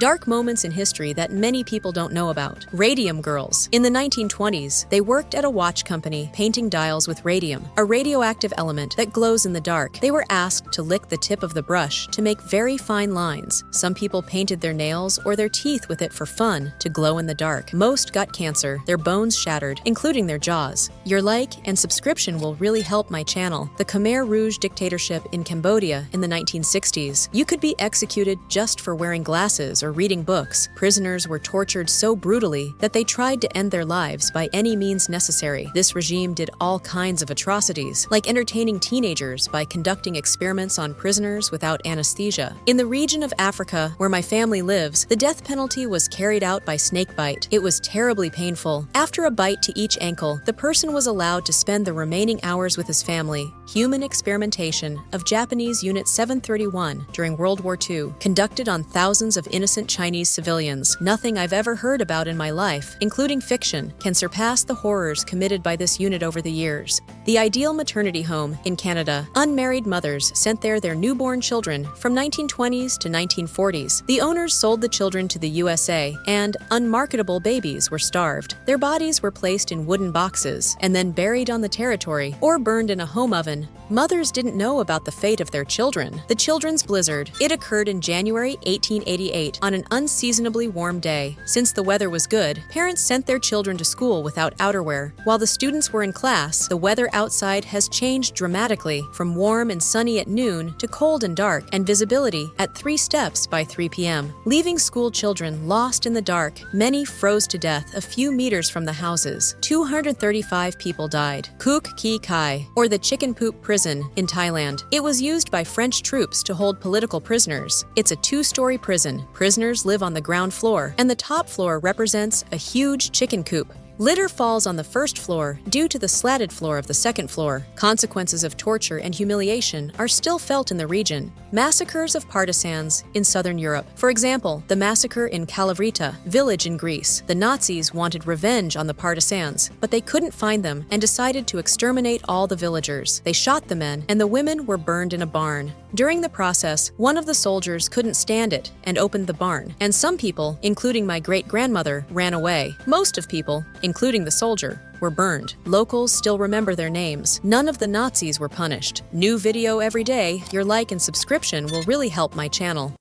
Dark moments in history that many people don't know about. Radium girls. In the 1920s, they worked at a watch company painting dials with radium, a radioactive element that glows in the dark. They were asked to lick the tip of the brush to make very fine lines. Some people painted their nails or their teeth with it for fun to glow in the dark. Most got cancer, their bones shattered, including their jaws. Your like and subscription will really help my channel. The Khmer Rouge dictatorship in Cambodia in the 1960s. You could be executed just for wearing glasses or reading books. Prisoners were tortured so brutally that they tried to end their lives by any means necessary. This regime did all kinds of atrocities, like entertaining teenagers by conducting experiments on prisoners without anesthesia. In the region of Africa where my family lives, the death penalty was carried out by snakebite. It was terribly painful. After a bite to each ankle, the person was allowed to spend the remaining hours with his family. Human experimentation of Japanese Unit 731 during World War II, conducted on thousands of innocent Chinese civilians. Nothing I've ever heard about in my life, including fiction, can surpass the horrors committed by this unit over the years. The Ideal Maternity Home in Canada. Unmarried mothers sent there their newborn children from 1920s to 1940s. The owners sold the children to the USA, and unmarketable babies were starved. Their bodies were placed in wooden boxes and then buried on the territory or burned in a home oven. Mothers didn't know about the fate of their children. The Children's Blizzard. It occurred in January 1888 on an unseasonably warm day. Since the weather was good, parents sent their children to school without outerwear. While the students were in class, the weather outside has changed dramatically from warm and sunny at noon to cold and dark, and visibility at 3 steps by 3 p.m. Leaving school children lost in the dark, many froze to death a few meters from the houses. 235 people died. Kuk Ki Kai, or the Chicken Poop Prison in Thailand. It was used by French troops to hold political prisoners. It's a 2-story prison. Prisoners live on the ground floor, and the top floor represents a huge chicken coop. Litter falls on the first floor due to the slatted floor of the second floor. Consequences of torture and humiliation are still felt in the region. Massacres of partisans in southern Europe. For example, the massacre in Kalavrita village in Greece. The Nazis wanted revenge on the partisans, but they couldn't find them and decided to exterminate all the villagers. They shot the men, and the women were burned in a barn. During the process, one of the soldiers couldn't stand it and opened the barn, and some people, including my great-grandmother, ran away. Most of people, including the soldier, were burned. Locals still remember their names. None of the Nazis were punished. New video every day. Your like and subscription will really help my channel.